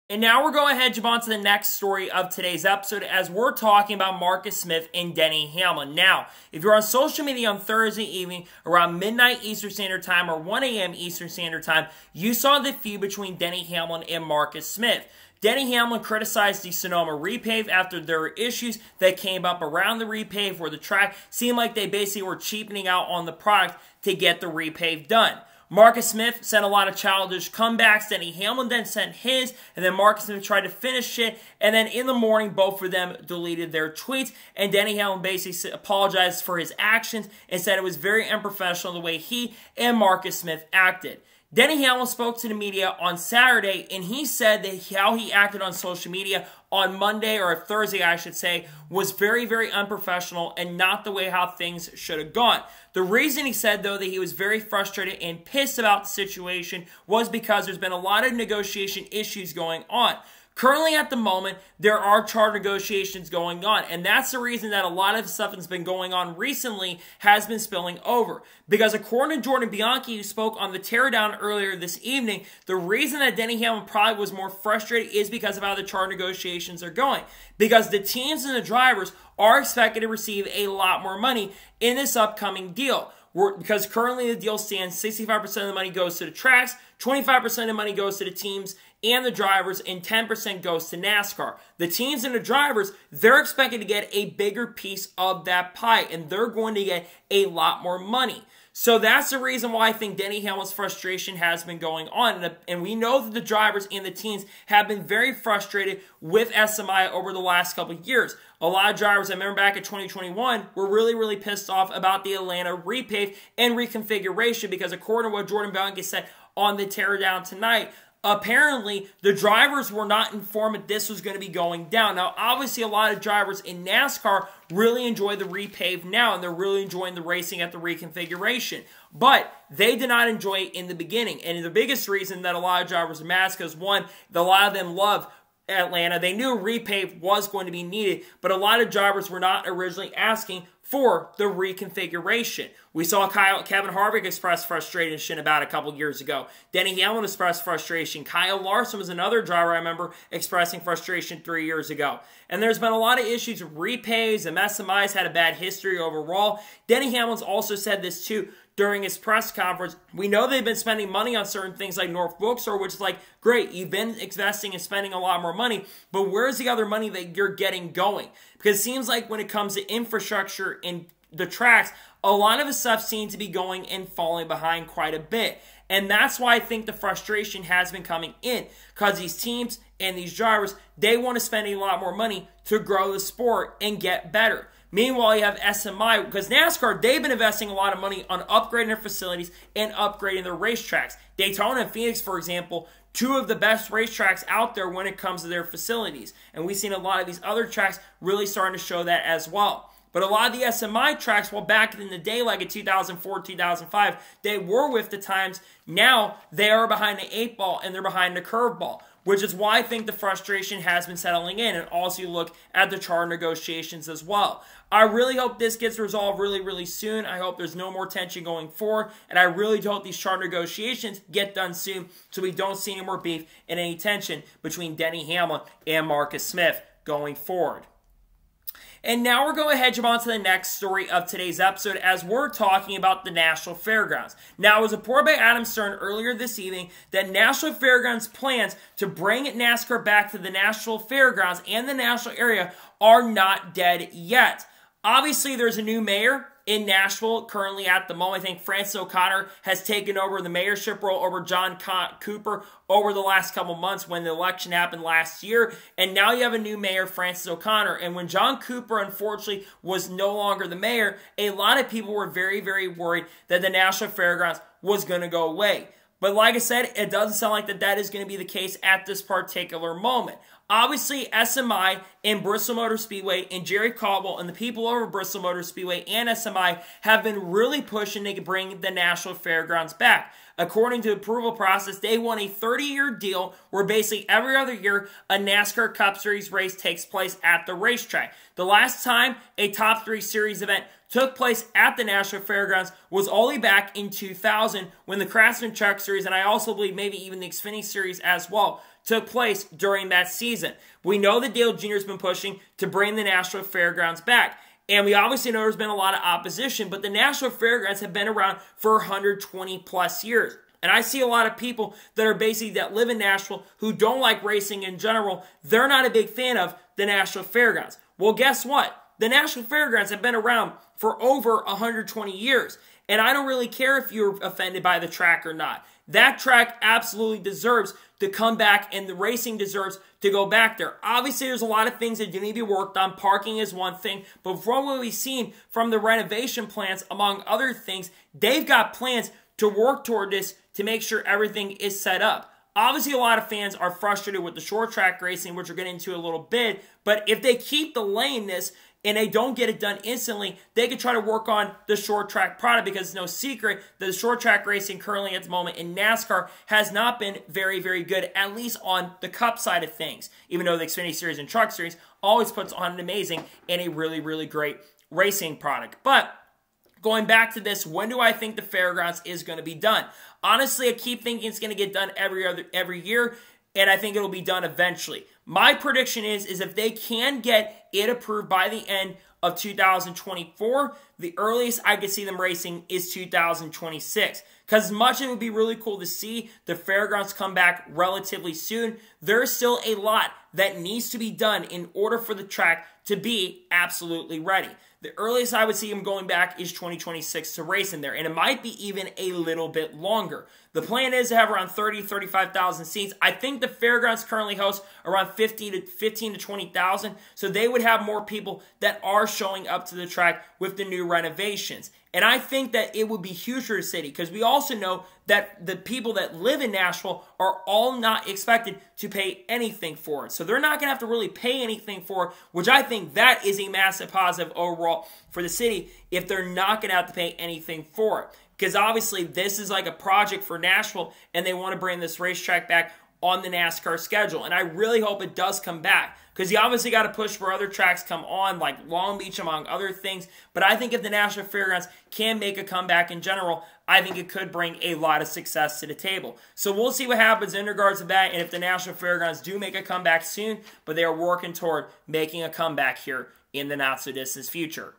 And now we're going ahead and jump on to the next story of today's episode, as we're talking about Marcus Smith and Denny Hamlin. Now, if you're on social media on Thursday evening around midnight Eastern Standard Time or 1 a.m. Eastern Standard Time, you saw the feud between Denny Hamlin and Marcus Smith. Denny Hamlin criticized the Sonoma repave after there were issues that came up around the repave where the track seemed like they basically were cheapening out on the product to get the repave done. Marcus Smith sent a lot of childish comebacks. Denny Hamlin then sent his, and then Marcus Smith tried to finish it. And then in the morning, both of them deleted their tweets. And Denny Hamlin basically apologized for his actions and said it was very unprofessional the way he and Marcus Smith acted. Denny Hamlin spoke to the media on Saturday, and he said that how he acted on social media on Monday, or Thursday, I should say, was very, very unprofessional and not the way how things should have gone. The reason he said, though, that he was very frustrated and pissed about the situation was because there's been a lot of negotiation issues going on. Currently, at the moment, there are charter negotiations going on, and that's the reason that a lot of stuff that's been going on recently has been spilling over. Because according to Jordan Bianchi, who spoke on the teardown earlier this evening, the reason that Denny Hamlin probably was more frustrated is because of how the charter negotiations are going. Because the teams and the drivers are expected to receive a lot more money in this upcoming deal. Because currently the deal stands 65% of the money goes to the tracks, 25% of the money goes to the teams and the drivers, and 10% goes to NASCAR. The teams and the drivers, they're expected to get a bigger piece of that pie, and they're going to get a lot more money. So that's the reason why I think Denny Hamlin's frustration has been going on. And we know that the drivers and the teams have been very frustrated with SMI over the last couple of years. A lot of drivers, I remember back in 2021, were really, really pissed off about the Atlanta repave and reconfiguration, because according to what Jordan Bianchi said on the teardown tonight, apparently, the drivers were not informed that this was going to be going down. Now, obviously, a lot of drivers in NASCAR really enjoy the repave now, and they're really enjoying the racing at the reconfiguration. But they did not enjoy it in the beginning. And the biggest reason that a lot of drivers are mad is because, one, a lot of them love Atlanta. They knew repave was going to be needed, but a lot of drivers were not originally asking for the reconfiguration. We saw Kevin Harvick express frustration about a couple years ago. Denny Hamlin expressed frustration. Kyle Larson was another driver I remember expressing frustration 3 years ago. And there's been a lot of issues with repays, and SMI's had a bad history overall. Denny Hamlin's also said this too during his press conference. We know they've been spending money on certain things like North Wilkesboro, which is like, great, you've been investing and spending a lot more money, but where's the other money that you're getting going? Because it seems like when it comes to infrastructure in the tracks, a lot of the stuff seems to be going and falling behind quite a bit. And that's why I think the frustration has been coming in, because these teams and these drivers, they want to spend a lot more money to grow the sport and get better. Meanwhile, you have SMI, because NASCAR, they've been investing a lot of money on upgrading their facilities and upgrading their racetracks. Daytona and Phoenix, for example, two of the best racetracks out there when it comes to their facilities. And we've seen a lot of these other tracks really starting to show that as well. But a lot of the SMI tracks, well, back in the day, like in 2004, 2005, they were with the times. Now, they are behind the 8-ball and they're behind the curveball, which is why I think the frustration has been settling in. And also you look at the charter negotiations as well. I really hope this gets resolved really, really soon. I hope there's no more tension going forward. And I really hope these charter negotiations get done soon so we don't see any more beef and any tension between Denny Hamlin and Marcus Smith going forward. And now we're going to jump on to the next story of today's episode as we're talking about the Nashville Fairgrounds. Now, it was reported by Adam Stern earlier this evening that Nashville Fairgrounds plans to bring NASCAR back to the Nashville Fairgrounds and the Nashville area are not dead yet. Obviously, there's a new mayor in Nashville currently at the moment. I think Francis O'Connor has taken over the mayorship role over John Cooper over the last couple months when the election happened last year. And now you have a new mayor, Francis O'Connor. And when John Cooper, unfortunately, was no longer the mayor, a lot of people were very, very worried that the Nashville Fairgrounds was going to go away. But like I said, it doesn't sound like that is going to be the case at this particular moment. Obviously, SMI and Bristol Motor Speedway and Jerry Caldwell and the people over Bristol Motor Speedway and SMI have been really pushing to bring the Nashville Fairgrounds back. According to the approval process, they want a 30-year deal where basically every other year a NASCAR Cup Series race takes place at the racetrack. The last time a Top 3 Series event took place at the Nashville Fairgrounds was all the way back in 2000 when the Craftsman Truck Series, and I also believe maybe even the XFINITY Series as well, took place during that season. We know that Dale Jr. has been pushing to bring the Nashville Fairgrounds back. And we obviously know there's been a lot of opposition, but the Nashville Fairgrounds have been around for 120 plus years. And I see a lot of people that are basically that live in Nashville who don't like racing in general. They're not a big fan of the Nashville Fairgrounds. Well, guess what? The Nashville Fairgrounds have been around for over 120 years. And I don't really care if you're offended by the track or not. That track absolutely deserves to come back, and the racing deserves to go back there. Obviously, there's a lot of things that do need to be worked on. Parking is one thing, but from what we've seen from the renovation plans, among other things, they've got plans to work toward this to make sure everything is set up. Obviously, a lot of fans are frustrated with the short track racing, which we'll get into a little bit, but if they keep delaying this, and they don't get it done instantly, they can try to work on the short track product, because it's no secret that the short track racing currently at the moment in NASCAR has not been very, very good, at least on the Cup side of things. Even though the Xfinity Series and Truck Series always puts on an amazing and a really, really great racing product. But going back to this, when do I think the Fairgrounds is going to be done? Honestly, I keep thinking it's going to get done every year, and I think it'll be done eventually. My prediction is if they can get it approved by the end of 2024, the earliest I could see them racing is 2026. Because as much as it would be really cool to see the Fairgrounds come back relatively soon, there's still a lot that needs to be done in order for the track to be absolutely ready. The earliest I would see them going back is 2026 to race in there, and it might be even a little bit longer. The plan is to have around 35,000 seats. I think the Fairgrounds currently host around 15 to 20,000, so they would have more people that are showing up to the track with the new renovations. And I think that it would be huge for the city, because we also know that the people that live in Nashville are all not expected to pay anything for it. So they're not going to have to really pay anything for it, which I think that is a massive positive overall for the city if they're not going to have to pay anything for it. Because obviously this is like a project for Nashville, and they want to bring this racetrack back on the NASCAR schedule. And I really hope it does come back, because you obviously got to push for other tracks come on, like Long Beach, among other things. But I think if the Nashville Fairgrounds can make a comeback in general, I think it could bring a lot of success to the table. So we'll see what happens in regards to that, and if the Nashville Fairgrounds do make a comeback soon, but they are working toward making a comeback here in the not-so-distant future.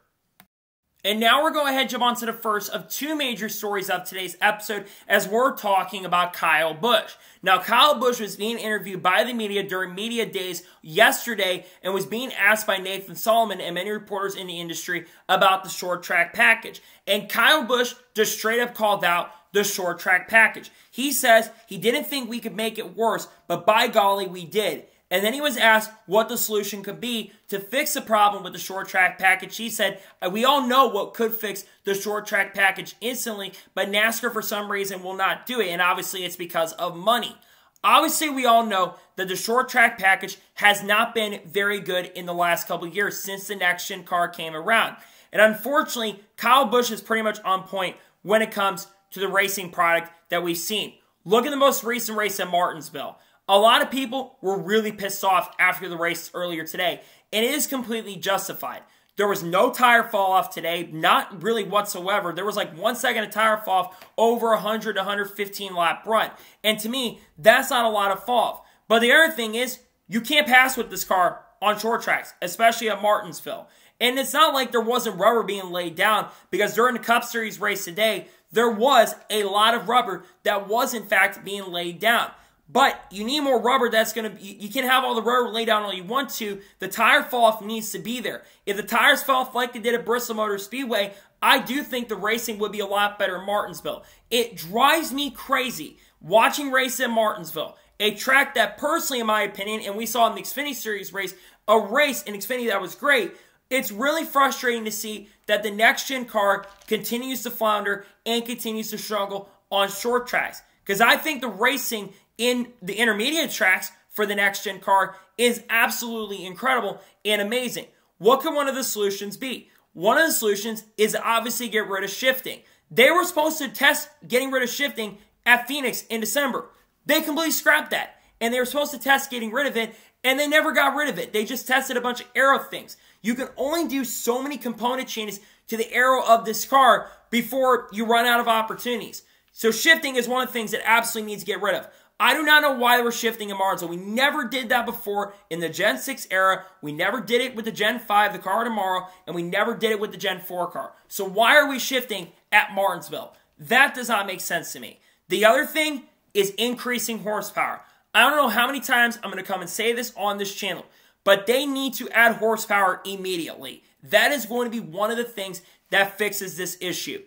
And now we're going ahead and jump on to the first of two major stories of today's episode, as we're talking about Kyle Busch. Now, Kyle Busch was being interviewed by the media during media days yesterday and was being asked by Nathan Solomon and many reporters in the industry about the short track package. And Kyle Busch just straight up called out the short track package. He says he didn't think we could make it worse, but by golly, we did. And then he was asked what the solution could be to fix the problem with the short track package. He said, we all know what could fix the short track package instantly, but NASCAR for some reason will not do it. And obviously it's because of money. Obviously we all know that the short track package has not been very good in the last couple of years since the next gen car came around. And unfortunately, Kyle Busch is pretty much on point when it comes to the racing product that we've seen. Look at the most recent race at Martinsville. A lot of people were really pissed off after the race earlier today, and it is completely justified. There was no tire fall off today, not really whatsoever. There was like 1 second of tire fall off over 100 to 115 lap run. And to me, that's not a lot of fall off. But the other thing is, you can't pass with this car on short tracks, especially at Martinsville. And it's not like there wasn't rubber being laid down, because during the Cup Series race today, there was a lot of rubber that was in fact being laid down. But you need more rubber that's going to... You can have all the rubber laid down all you want to. The tire fall-off needs to be there. If the tires fell off like they did at Bristol Motor Speedway, I do think the racing would be a lot better in Martinsville. It drives me crazy watching race in Martinsville. A track that personally, in my opinion, and we saw in the Xfinity Series race, a race in Xfinity that was great. It's really frustrating to see that the next-gen car continues to flounder and continues to struggle on short tracks. Because I think the racing in the intermediate tracks for the next-gen car is absolutely incredible and amazing. What could one of the solutions be? One of the solutions is obviously get rid of shifting. They were supposed to test getting rid of shifting at Phoenix in December. They completely scrapped that. And they were supposed to test getting rid of it, and they never got rid of it. They just tested a bunch of aero things. You can only do so many component changes to the aero of this car before you run out of opportunities. So shifting is one of the things that absolutely needs to get rid of. I do not know why they were shifting in Martinsville. We never did that before in the Gen 6 era. We never did it with the Gen 5, the car tomorrow, and we never did it with the Gen 4 car. So why are we shifting at Martinsville? That does not make sense to me. The other thing is increasing horsepower. I don't know how many times I'm going to come and say this on this channel, but they need to add horsepower immediately. That is going to be one of the things that fixes this issue.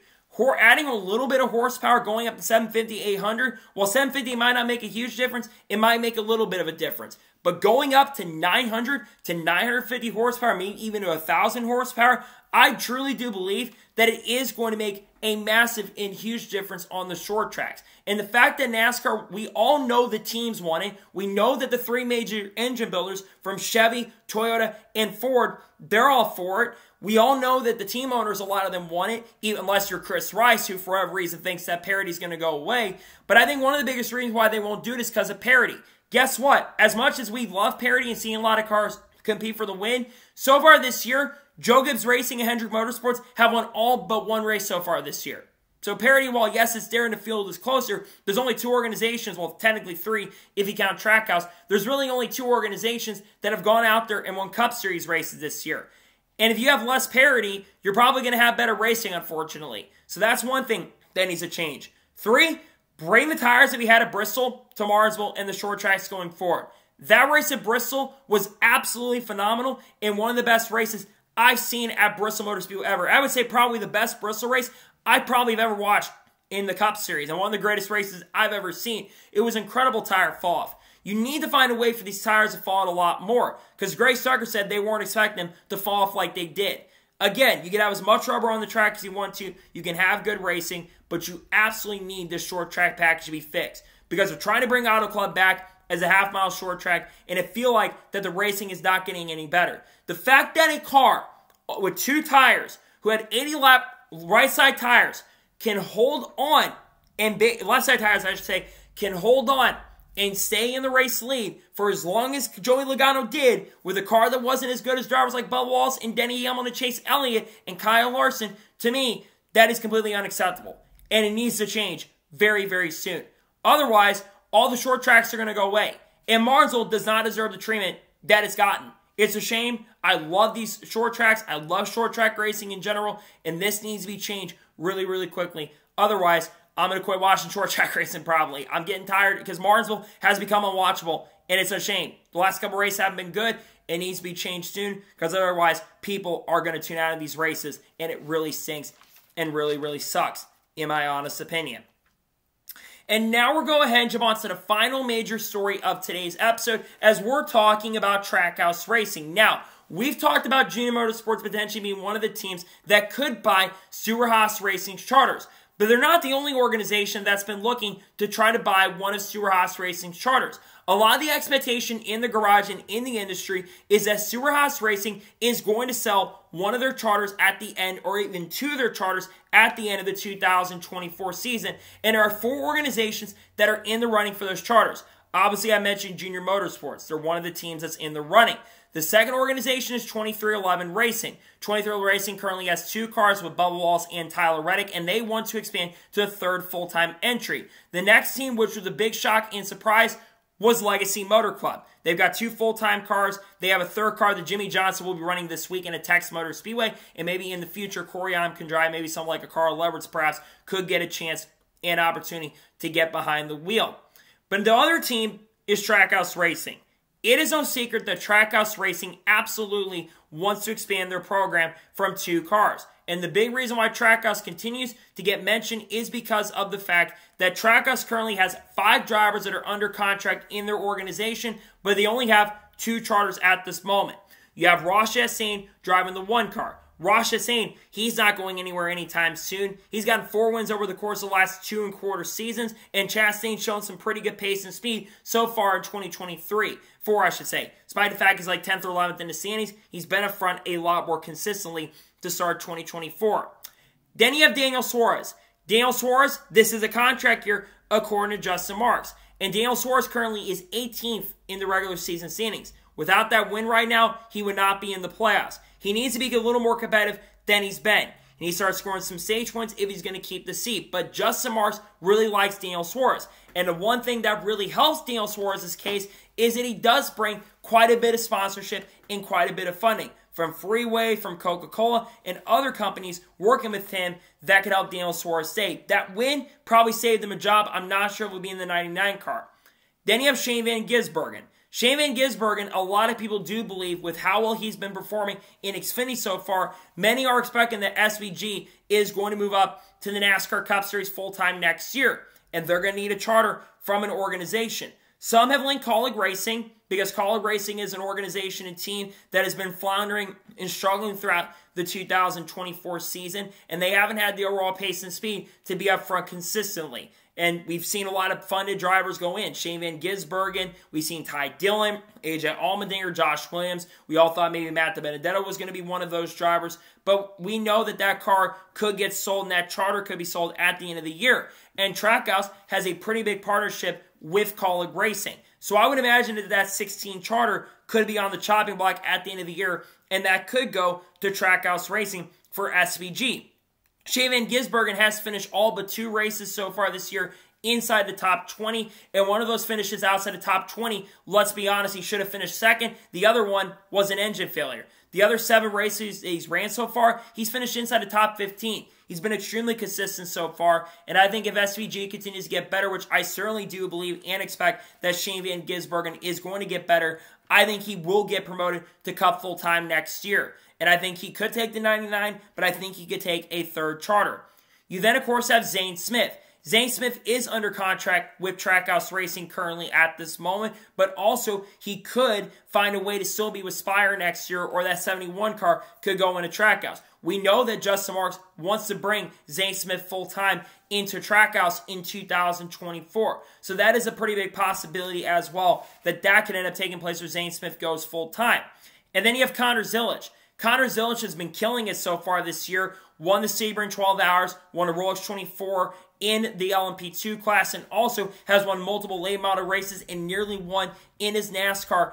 Adding a little bit of horsepower going up to 750, 800, while 750 might not make a huge difference, it might make a little bit of a difference. But going up to 900 to 950 horsepower, maybe even to 1,000 horsepower, I truly do believe that it is going to make a massive and huge difference on the short tracks. And the fact that NASCAR, we all know the teams want it. We know that the three major engine builders from Chevy, Toyota, and Ford, they're all for it. We all know that the team owners, a lot of them want it, even unless you're Chris Rice, who for whatever reason thinks that parity is going to go away. But I think one of the biggest reasons why they won't do it is because of parity. Guess what? As much as we love parity and seeing a lot of cars compete for the win, so far this year, Joe Gibbs Racing and Hendrick Motorsports have won all but one race so far this year. So parity, while yes, it's there in the field is closer, there's only two organizations, well, technically three if you count Trackhouse. There's really only two organizations that have gone out there and won Cup Series races this year. And if you have less parity, you're probably going to have better racing, unfortunately. So that's one thing that needs to change. 3, bring the tires that we had at Bristol to Martinsville and the short tracks going forward. That race at Bristol was absolutely phenomenal and one of the best races I've seen at Bristol Motor Speedway ever. I would say probably the best Bristol race I probably have ever watched in the Cup Series and one of the greatest races I've ever seen. It was incredible tire fall-off. You need to find a way for these tires to fall out a lot more because Gray Starker said they weren't expecting them to fall off like they did. Again, you can have as much rubber on the track as you want to. You can have good racing, but you absolutely need this short track package to be fixed because they're trying to bring Auto Club back as a half-mile short track, and it feel like that the racing is not getting any better. The fact that a car with 2 tires who had 80-lap right-side tires can hold on, and left-side tires, I should say, can hold on and stay in the race lead for as long as Joey Logano did with a car that wasn't as good as drivers like Bubba Wallace and Denny Hamlin and Chase Elliott and Kyle Larson, to me, that is completely unacceptable. And it needs to change very, very soon. Otherwise, all the short tracks are going to go away. And Martinsville does not deserve the treatment that it's gotten. It's a shame. I love these short tracks. I love short track racing in general. And this needs to be changed really, really quickly. Otherwise, I'm going to quit watching short track racing probably. I'm getting tired because Martinsville has become unwatchable. And it's a shame. The last couple races haven't been good. It needs to be changed soon because otherwise people are going to tune out of these races. And it really stinks and really, really sucks, in my honest opinion. And now we're going ahead and jump on to the final major story of today's episode as we're talking about Trackhouse Racing. Now, we've talked about Junior Motorsports potentially being one of the teams that could buy Stewart-Haas Racing's charters. But they're not the only organization that's been looking to try to buy one of Stewart-Haas Racing's charters. A lot of the expectation in the garage and in the industry is that Stewart-Haas Racing is going to sell one of their charters at the end, or even two of their charters at the end of the 2024 season. And there are 4 organizations that are in the running for those charters. Obviously, I mentioned Junior Motorsports. They're one of the teams that's in the running. The second organization is 2311 Racing. 2311 Racing currently has 2 cars with Bubba Wallace and Tyler Reddick, and they want to expand to a 3rd full-time entry. The next team, which was a big shock and surprise, was Legacy Motor Club. They've got 2 full-time cars. They have a 3rd car that Jimmy Johnson will be running this week in a Texas Motor Speedway, and maybe in the future, Corey Heim can drive. Maybe something like a Carl Leverts perhaps could get a chance and opportunity to get behind the wheel. But the other team is Trackhouse Racing. It is no secret that Trackhouse Racing absolutely wants to expand their program from 2 cars. And the big reason why Trackhouse continues to get mentioned is because of the fact that Trackhouse currently has 5 drivers that are under contract in their organization, but they only have 2 charters at this moment. You have Ross Chastain driving the 1 car. Ross Chastain, he's not going anywhere anytime soon. He's gotten 4 wins over the course of the last 2 1/4 seasons, and Chastain's shown some pretty good pace and speed so far in 2023. Despite the fact he's like 10th or 11th in the standings, he's been up front a lot more consistently to start 2024. Then you have Daniel Suarez. Daniel Suarez, this is a contract year according to Justin Marks. And Daniel Suarez currently is 18th in the regular season standings. Without that win right now, he would not be in the playoffs. He needs to be a little more competitive than he's been. And he starts scoring some stage points if he's going to keep the seat. But Justin Marks really likes Daniel Suarez. And the one thing that really helps Daniel Suarez's case is that he does bring quite a bit of sponsorship and quite a bit of funding from Freeway, from Coca-Cola, and other companies working with him that could help Daniel Suarez stay. That win probably saved him a job. I'm not sure it would be in the 99 car. Then you have Shane Van Gisbergen. Shane Van Gisbergen, a lot of people do believe with how well he's been performing in Xfinity so far, many are expecting that SVG is going to move up to the NASCAR Cup Series full-time next year. And they're going to need a charter from an organization. Some have linked Colleague Racing because Colleague Racing is an organization and team that has been floundering and struggling throughout the 2024 season. And they haven't had the overall pace and speed to be up front consistently. And we've seen a lot of funded drivers go in. Shane Van Gisbergen, we've seen Ty Dillon, AJ Allmendinger, Josh Williams. We all thought maybe Matt DiBenedetto was going to be one of those drivers. But we know that that car could get sold and that charter could be sold at the end of the year. And Trackhouse has a pretty big partnership with Colleague Racing. So I would imagine that that 16 charter could be on the chopping block at the end of the year. And that could go to Trackhouse Racing for SVG. Shane Van Gisbergen has finished all but 2 races so far this year inside the top 20. And one of those finishes outside the top 20, let's be honest, he should have finished second. The other one was an engine failure. The other 7 races he's ran so far, he's finished inside the top 15. He's been extremely consistent so far. And I think if SVG continues to get better, which I certainly do believe and expect that Shane Van Gisbergen is going to get better, I think he will get promoted to Cup full-time next year. And I think he could take the 99, but I think he could take a 3rd charter. You then, of course, have Zane Smith. Zane Smith is under contract with Trackhouse Racing currently at this moment, but also he could find a way to still be with Spire next year, or that 71 car could go into Trackhouse. We know that Justin Marks wants to bring Zane Smith full-time into Trackhouse in 2024. So that is a pretty big possibility as well, that could end up taking place where Zane Smith goes full-time. And then you have Conor Zillich. Conor Zillich has been killing it so far this year. Won the Sebring 12 Hours, won a Rolex 24 in the LMP2 class, and also has won multiple late model races and nearly won in his NASCAR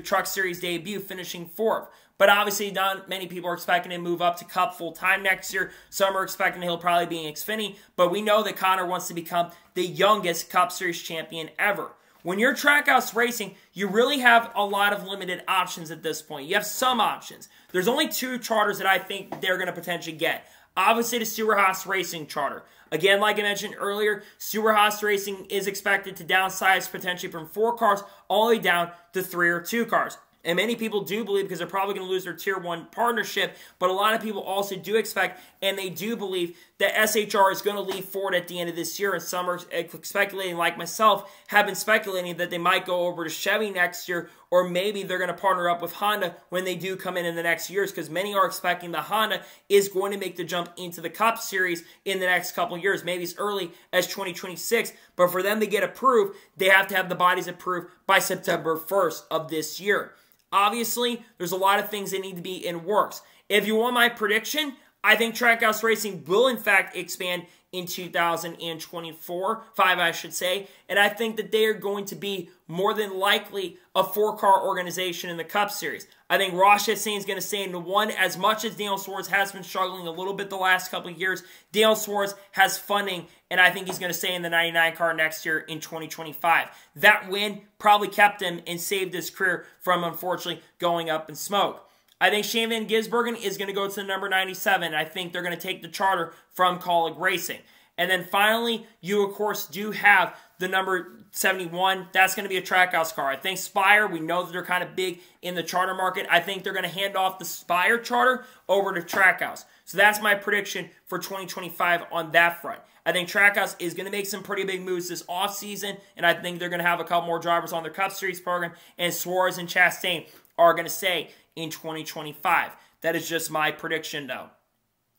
Truck Series debut, finishing 4th. But obviously, not many people are expecting him to move up to Cup full-time next year. Some are expecting he'll probably be in Xfinity, but we know that Conor wants to become the youngest Cup Series champion ever. When you're Trackhouse Racing, you really have a lot of limited options at this point. You have some options. There's only 2 charters that I think they're going to potentially get. Obviously, the Stewart-Haas Racing charter. Again, like I mentioned earlier, Stewart-Haas Racing is expected to downsize potentially from 4 cars all the way down to 3 or 2 cars. And many people do believe, because they're probably going to lose their Tier 1 partnership, but a lot of people also do expect, and they do believe, that SHR is going to leave Ford at the end of this year, and some are speculating, like myself, have been speculating that they might go over to Chevy next year, or maybe they're going to partner up with Honda when they do come in the next years, because many are expecting the Honda is going to make the jump into the Cup Series in the next couple of years, maybe as early as 2026, but for them to get approved, they have to have the bodies approved by September 1st of this year. Obviously, there's a lot of things that need to be in works. If you want my prediction, I think Trackhouse Racing will in fact expand in 2024, I should say, and I think that they are going to be more than likely a 4-car organization in the Cup Series. I think Ross Chastain is going to stay into 1. As much as Daniel Suarez has been struggling a little bit the last couple of years, Daniel Suarez has funding, and I think he's going to stay in the 99 car next year in 2025. That win probably kept him and saved his career from, unfortunately, going up in smoke. I think Shane Van Gisbergen is going to go to the number 97. I think they're going to take the charter from Kaulig Racing. And then finally, you, of course, do have the number 71. That's going to be a Trackhouse car. I think Spire, we know that they're kind of big in the charter market. I think they're going to hand off the Spire charter over to Trackhouse. So that's my prediction for 2025 on that front. I think Trackhouse is going to make some pretty big moves this offseason, and I think they're going to have a couple more drivers on their Cup Series program, and Suarez and Chastain are going to stay in 2025. That is just my prediction, though.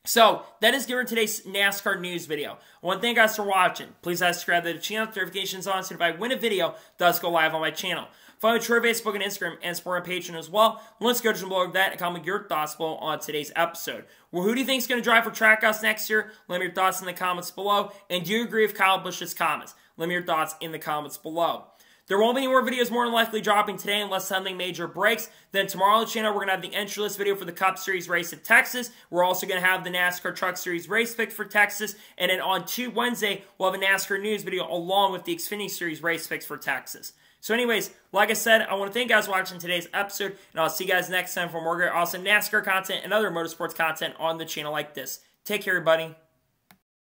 So, that is given today's NASCAR news video. I want to thank you guys for watching. Please subscribe to the channel, notifications on, so if I win a video, it does go live on my channel. Follow me on Twitter, Facebook, and Instagram, and support my Patreon as well. Let's go to some below that and comment your thoughts below on today's episode. Well, who do you think is going to drive for Trackhouse next year? Let me your thoughts in the comments below. And do you agree with Kyle Busch's comments? Let me your thoughts in the comments below. There won't be any more videos more than likely dropping today unless something major breaks. Then tomorrow on the channel, we're going to have the entry list video for the Cup Series race at Texas. We're also going to have the NASCAR Truck Series race picks for Texas. And then on Wednesday, we'll have a NASCAR news video along with the Xfinity Series race picks for Texas. So anyways, like I said, I want to thank you guys for watching today's episode. And I'll see you guys next time for more great awesome NASCAR content and other motorsports content on the channel like this. Take care, everybody.